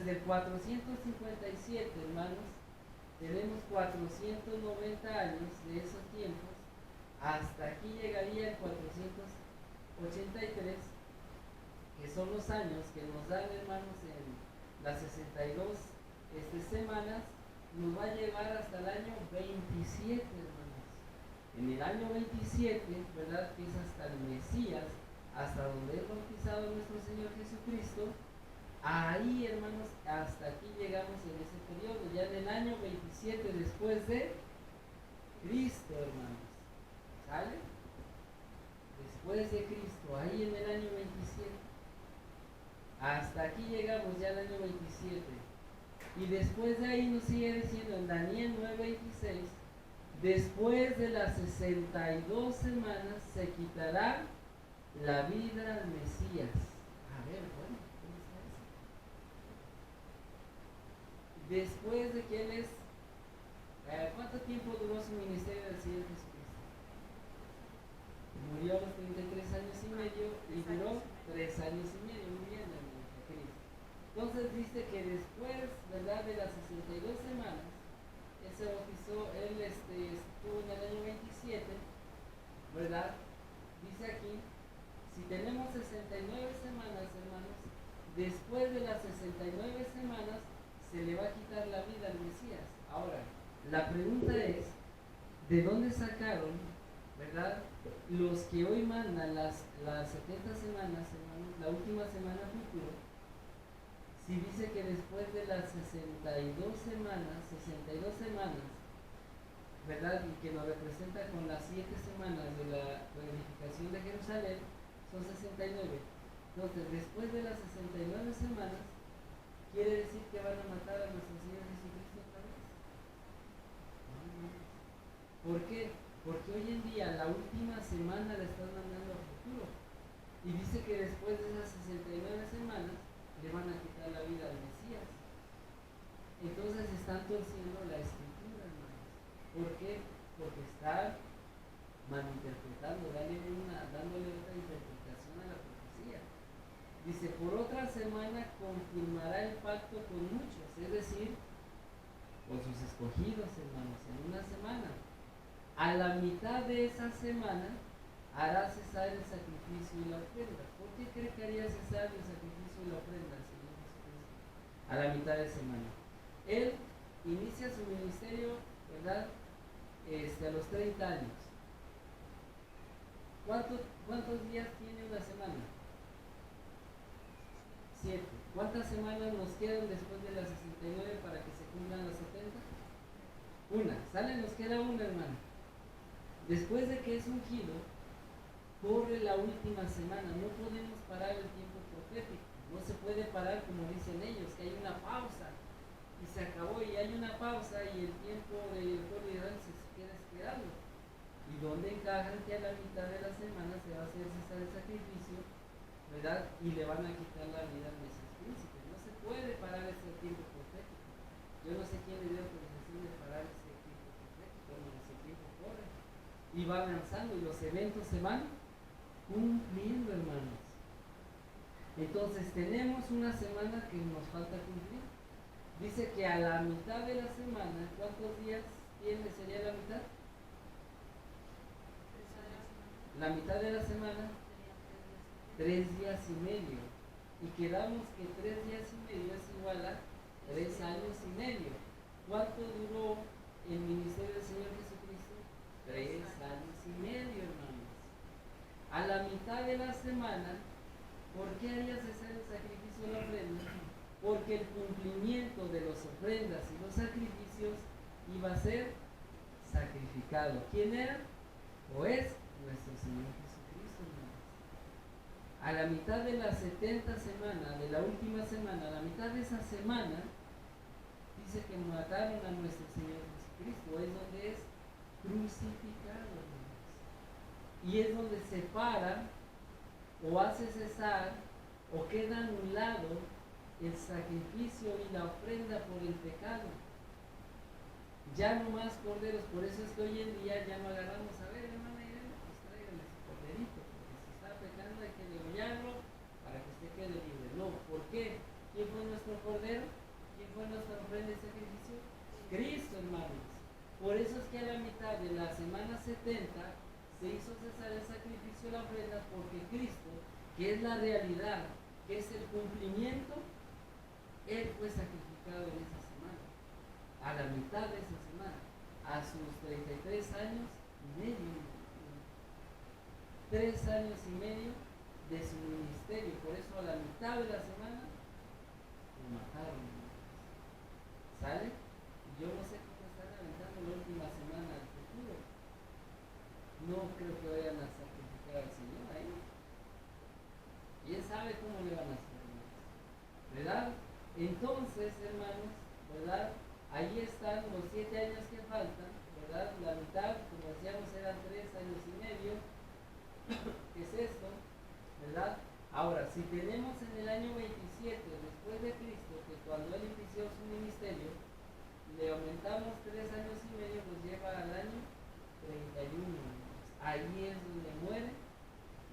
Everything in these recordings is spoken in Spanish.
desde el 457, hermanos, tenemos 490 años de esos tiempos, hasta aquí llegaría el 483, que son los años que nos dan, hermanos, en las 62 semanas, nos va a llevar hasta el año 27, hermanos. En el año 27, ¿verdad? Que es hasta el Mesías, hasta donde es bautizado nuestro Señor Jesucristo. Ahí, hermanos, hasta aquí llegamos en ese periodo, ya en el año 27 después de Cristo, hermanos. ¿Sale? Después de Cristo, ahí en el año 27. Hasta aquí llegamos ya al año 27. Y después de ahí nos sigue diciendo en Daniel 9:26, después de las 62 semanas se quitará la vida al Mesías. A ver, bueno, ¿cómo está eso? Después de que él es, ¿cuánto tiempo duró su ministerio del Señor Jesucristo? Murió a los 33 años y medio y duró 3 años y medio, muy bien, hermano Cristo. Entonces dice que después, ¿verdad?, de las 62 semanas, él se bautizó, él estuvo en el año 27, ¿verdad? Dice aquí, si tenemos 69 semanas, hermanos, después de las 69 semanas se le va a quitar la vida al Mesías. Ahora, la pregunta es, ¿de dónde sacaron, verdad, los que hoy mandan las 70 semanas, hermanos, la última semana futuro? Si dice que después de las 62 semanas, ¿verdad? Y que nos representa con las 7 semanas de la reunificación de Jerusalén, son 69. Entonces, después de las 69 semanas, ¿quiere decir que van a matar a nuestro Señor Jesucristo otra vez? ¿Por qué? Porque hoy en día la última semana la están mandando al futuro. Y dice que después de esas 69 semanas le van a quitar la vida al Mesías. Entonces están torciendo la escritura, hermanos. ¿Por qué? Porque están malinterpretando, dándole otra interpretación a la profecía. Dice, por otra semana confirmará el pacto con muchos, es decir, con sus escogidos, hermanos, en una semana. A la mitad de esa semana hará cesar el sacrificio y la ofrenda. ¿Por qué cree que haría cesar el sacrificio y la ofrenda, Señor Jesucristo? A la mitad de semana. Él inicia su ministerio, ¿verdad?, a los 30 años. ¿Cuántos días tiene una semana? 7. ¿Cuántas semanas nos quedan después de las 69 para que se cumplan las 70? Una. ¿Sale? Nos queda una, hermano. Después de que es ungido, corre la última semana. No podemos parar el tiempo profético. No se puede parar como dicen ellos, que hay una pausa y se acabó, y hay una pausa y el tiempo del pueblo de Israel se queda esperando. ¿Y dónde encajan que a la mitad de la semana se va a hacer cesar el sacrificio, ¿verdad? Y le van a quitar la vida al Mesías príncipe. No se puede parar ese tiempo profético. Yo no sé quién le dio autorización de parar ese tiempo profético, no, ese tiempo corre. Y va avanzando y los eventos se van cumpliendo, hermanos. Entonces tenemos una semana que nos falta cumplir. Dice que a la mitad de la semana, ¿cuántos días sería la mitad? La mitad de la semana, 3 días y medio. Y quedamos que 3 días y medio es igual a 3 años y medio. ¿Cuánto duró el ministerio del Señor Jesucristo? 3 años y medio, hermanos. A la mitad de la semana, ¿por qué haría cesar el sacrificio de la ofrenda? Porque el cumplimiento de las ofrendas y los sacrificios iba a ser sacrificado. ¿Quién era? ¿O es? Nuestro Señor Jesucristo, hermanos. A la mitad de la 70 semana, de la última semana, a la mitad de esa semana, dice que mataron a nuestro Señor Jesucristo. Es donde es crucificado, hermanos. Y es donde se para o hace cesar o queda anulado el sacrificio y la ofrenda por el pecado. Ya no más corderos. Por eso es que hoy en día ya no agarramos, a ver, hermana Irene, pues tráigale su corderito, porque si está pecando hay que degollarlo para que usted quede libre. No, ¿por qué? ¿Quién fue nuestro cordero? que es la realidad, que es el cumplimiento, Él fue sacrificado en esa semana, a la mitad de esa semana, a sus 33 años y medio, 3 años y medio de su ministerio. Por eso a la mitad de la semana lo mataron. ¿Sale? Yo no sé cómo están aventando la última semana al futuro. No creo que vayan a sacrificar al Señor ahí. ¿Quién sabe cómo le van a hacer? ¿Verdad? Entonces, hermanos, ¿verdad? Ahí están los 7 años que faltan, ¿verdad? La mitad, como decíamos, eran 3 años y medio. ¿Qué es esto? ¿Verdad? Ahora, si tenemos en el año 27 después de Cristo, que cuando Él inició su ministerio, le aumentamos 3 años y medio, nos lleva al año 31. Ahí es donde muere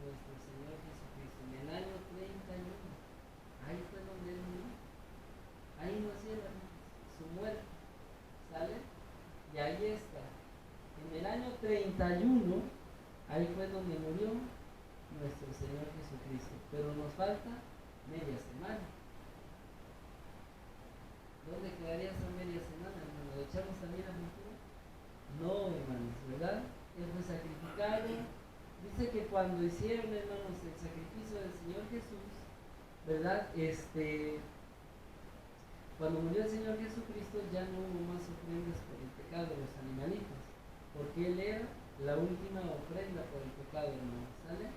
nuestro Señor Jesucristo, en el año 31. Ahí fue donde Él murió. Ahí nos lleva su muerte. ¿Sale? Y ahí está. En el año 31, ahí fue donde murió nuestro Señor Jesucristo. Pero nos falta media semana. ¿Dónde quedaría esa media semana, hermano? ¿Lo echamos también a futuro? No, hermanos, ¿verdad? Él fue sacrificado. Dice que cuando hicieron, hermanos, el sacrificio del Señor Jesús, ¿verdad? Cuando murió el Señor Jesucristo ya no hubo más ofrendas por el pecado de los animalitos, porque Él era la última ofrenda por el pecado, hermanos, ¿sale?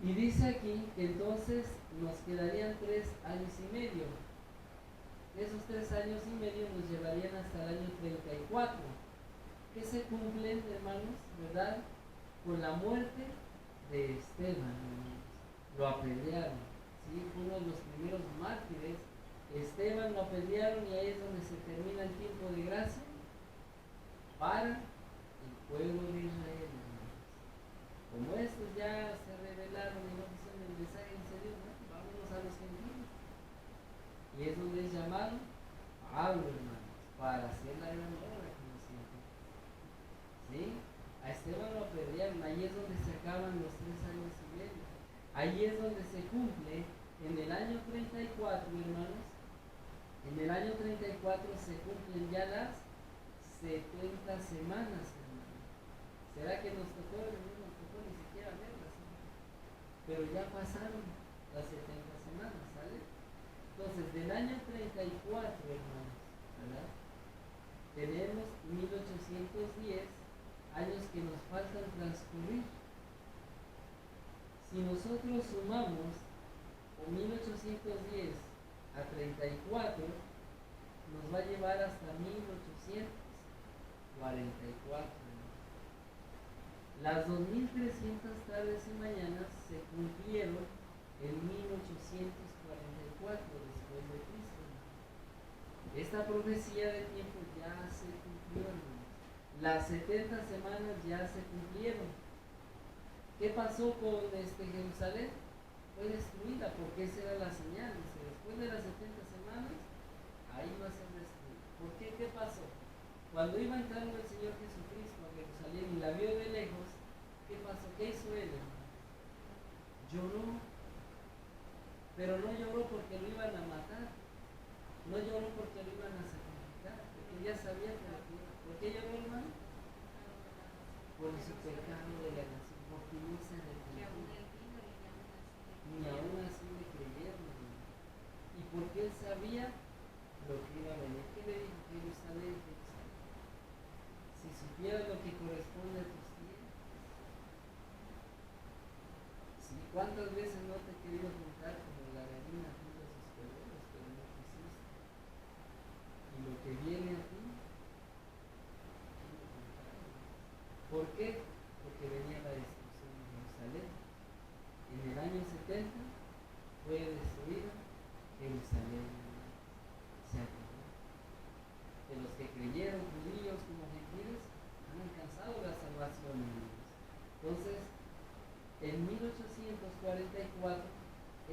Y dice aquí que entonces nos quedarían 3 años y medio. Esos 3 años y medio nos llevarían hasta el año 34, que se cumplen, hermanos, ¿verdad? Con la muerte de Esteban, hermanos. Lo apedrearon, ¿sí? Fue uno de los primeros mártires. Esteban lo apedrearon y ahí es donde se termina el tiempo de gracia para el pueblo de Israel, hermanos. Como estos ya se rebelaron y no quisieron el mensaje de Dios, ¿no? Vámonos a los gentiles. Y es donde es llamado Pablo, hermanos, para hacer la gran obra, como siempre. ¿Sí? A Esteban lo apedrearon, ahí es donde se acaban los 3 años y medio. Ahí es donde se cumple, en el año 34, hermanos, en el año 34 se cumplen ya las 70 semanas, hermanos. ¿Será que nos tocó? No nos tocó ni siquiera verlas, ¿no? Pero ya pasaron las 70 semanas, ¿sale? Entonces, del año 34, hermanos, ¿verdad? Tenemos 1810 años que nos faltan transcurrir. Si nosotros sumamos 1810 a 34, nos va a llevar hasta 1844. Las 2300 tardes y mañanas se cumplieron en 1844 después de Cristo. Esta profecía de tiempo ya se cumplió, hermanos. Las 70 semanas ya se cumplieron. ¿Qué pasó con Jerusalén? Fue destruida porque esa era la señal. Dice, después de las 70 semanas, ahí va a ser destruida. ¿Por qué? ¿Qué pasó? Cuando iba entrando el Señor Jesucristo a Jerusalén y la vio de lejos, ¿qué pasó? ¿Qué hizo él? Lloró. Pero no lloró porque lo iban a matar. No lloró porque lo iban a sacrificar. Porque ya sabía que lo iba. ¿Por qué lloró, hermano? Por su pecado de la nación. Porque no se arrepintió. Ni aún así le creyeron. Y porque él sabía lo que iba a venir. ¿Qué le dijo? Jerusalén, Jerusalén, si supieras lo que corresponde a tus tiempos. ¿Sí? ¿Cuántas veces no te he querido juntar como la gallina junta sus polluelos, pero no quisiste? Y lo que viene a ti, ¿por qué? Porque venía la destrucción de Jerusalén. En el año 70 fue destruida Jerusalén. Se acabó. De los que creyeron, judíos como gentiles, han alcanzado la salvación. Entonces, en 1844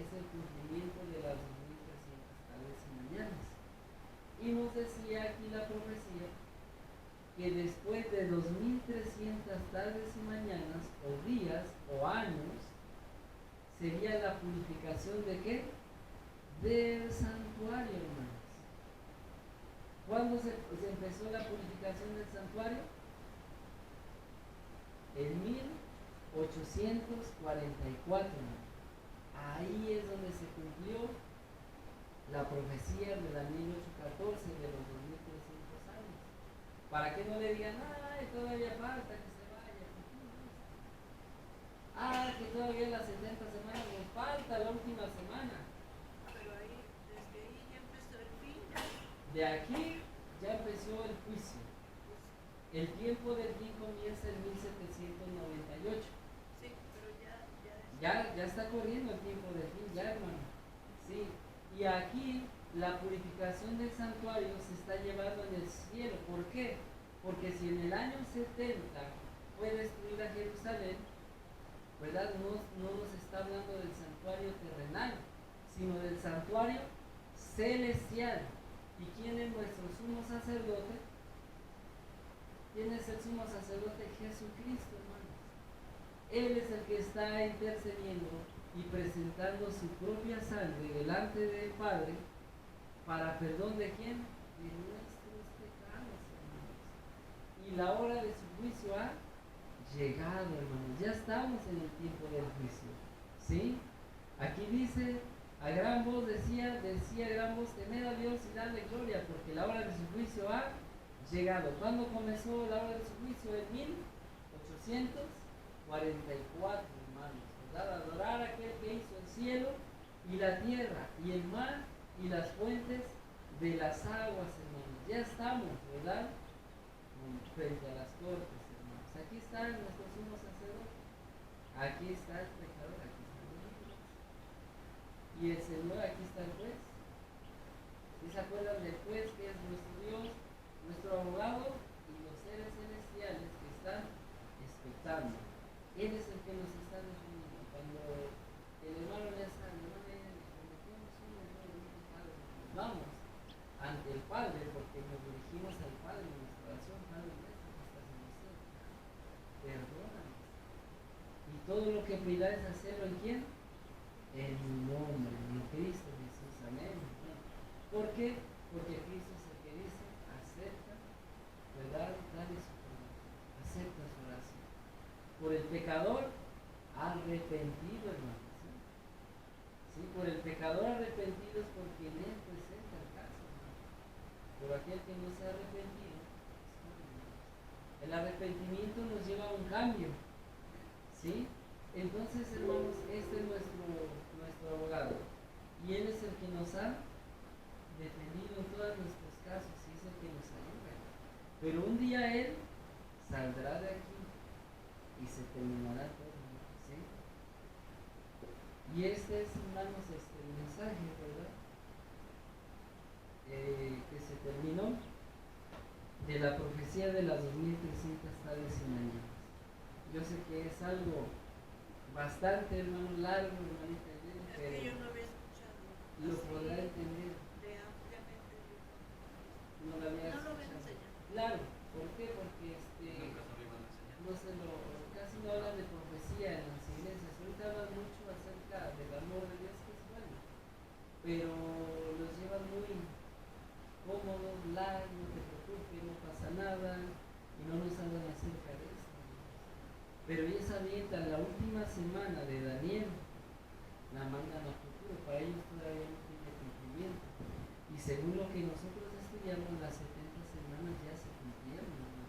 es el cumplimiento de las 2300 tardes y mañanas. Y nos decía aquí la profecía que después de 2300 tardes y mañanas, o días, o años, sería la purificación de qué? Del santuario, hermanos. ¿Cuándo se empezó la purificación del santuario? En 1844. Ahí es donde se cumplió la profecía de Daniel 8:14 de los 2300 años. Para que no le digan, ay, todavía falta que se vaya. Que todavía las 70 semanas nos falta, la última semana. Pero ahí, desde ahí ya empezó el fin. De aquí ya empezó el juicio. El tiempo del fin comienza en 1798. Sí, pero ya está corriendo el tiempo del fin, ya, hermano. Sí. Y aquí la purificación del santuario se está llevando en el cielo. ¿Por qué? Porque si en el año 70 fue destruida Jerusalén, ¿verdad? No nos está hablando del santuario terrenal, sino del santuario celestial. ¿Y quién es nuestro sumo sacerdote? ¿Quién es el sumo sacerdote? Jesucristo, hermanos. Él es el que está intercediendo y presentando su propia sangre delante del Padre para perdón de quién? De nuestros pecados, hermanos. Y la hora de su juicio ha llegado, hermanos. Ya estamos en el tiempo del juicio. ¿Sí? Aquí dice, a gran voz decía a gran voz, temed a Dios y dadle gloria, porque la hora de su juicio ha llegado. ¿Cuándo comenzó la hora de su juicio? En 1844, hermanos. ¿Verdad? Adorar a aquel que hizo el cielo y la tierra y el mar y las fuentes de las aguas, hermanos. Ya estamos, ¿verdad? Frente a las cortes, hermanos. Aquí está nuestro sumo sacerdote. Aquí está el pecador, aquí está el juez. Y el Señor, aquí está el juez. ¿Sí se acuerdan del juez que es nuestro Dios, nuestro abogado y los seres celestiales que están expectando? Él es el que nos está defendiendo. Cuando el hermano le está, cometemos un error, un pecado, vamos ante el Padre, porque nos dirigimos al Padre en nuestra oración, Padre nuestro que estás en los cielos, perdónanos. Y todo lo que pidáis hacerlo en quién? En mi nombre, en Cristo Jesús, amén. ¿Por qué? Porque Cristo es el que dice, acepta, ¿verdad? Dale su perdón, acepta su oración. Por el pecador arrepentido, hermano. ¿Sí? Por el pecador arrepentido es porque en él presenta el caso, hermano. Por aquel que no se ha arrepentido, el arrepentimiento nos lleva a un cambio. ¿Sí? Entonces, hermanos, este es nuestro abogado. Y él es el que nos ha defendido en todos nuestros casos y es el que nos ayuda. Pero un día él saldrá de aquí y se terminará todo, ¿sí? Y este es, hermanos, el mensaje, ¿verdad? Que se terminó de la profecía de las 2300 tales y mañanas. Yo sé que es algo bastante, hermano, largo, hermanita, pero que yo no había escuchado. lo podrá entender. De ampliamente. No lo había No lo escuchado. había enseñado. Claro, ¿por qué? Porque casi no hablan de profecía en las iglesias. Ahorita hablan mucho acerca del amor de Dios, que es bueno, pero los llevan muy cómodos, no te preocupes, no pasa nada, y no nos hablan acerca de eso. Pero ellos avientan la última semana de Daniel, la mandan a futuro, para ellos todavía no tiene cumplimiento. Y según lo que nosotros estudiamos, las 70 semanas ya se cumplieron, ¿no?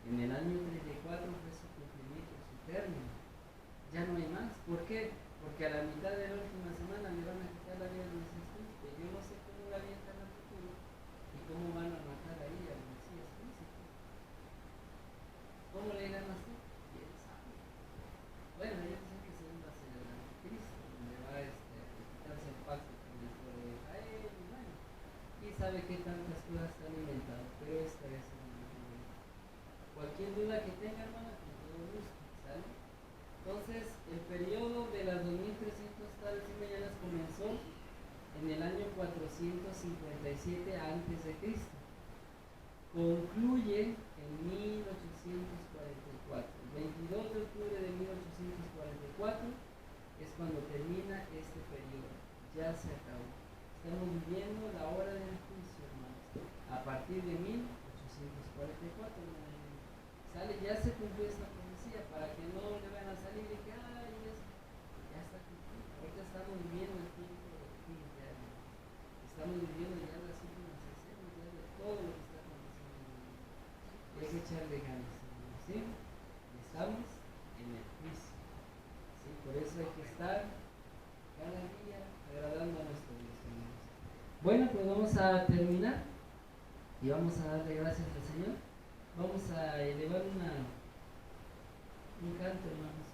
En el año 34 fue su cumplimiento, su término. Ya no hay más. ¿Por qué? Porque a la mitad de la última semana le van a quitar la vida de los espíritus. Yo no sé cómo la avientan al futuro y cómo van a matar ahí al Mesías príncipe. ¿Cómo le irán a hacer? ¿Quién sabe? Bueno, ellos dicen que según va a ser el anticristo, donde va a quitarse el pacto con el pueblo de Israel, y bueno, quién sabe qué tantas cosas están inventadas, pero esta es cualquier duda que tenga, hermana, con todo gusto, ¿sale? Entonces, el periodo de las 2300 tales y mañanas comenzó en el año 457 a.C. Concluye en 1844. El 22 de octubre de 1844 es cuando termina este periodo. Ya se acabó. Estamos viviendo la hora del juicio, hermanos. A partir de 1844, sale, ya se cumplió esta profecía, para que no le van a salir y que, ay, ya está cumplido. Ahorita estamos viviendo el tiempo del fin, ya. Estamos viviendo ya las últimas escenas, ya de todo lo que está aconteciendo. Y hay que echarle ganas, hermanos, ¿sí? Estamos en el juicio, ¿sí? Por eso hay que estar cada día agradando a nuestro Dios, hermanos. Bueno, pues vamos a terminar y vamos a darle gracias al Señor. Vamos a elevar un canto, hermanos.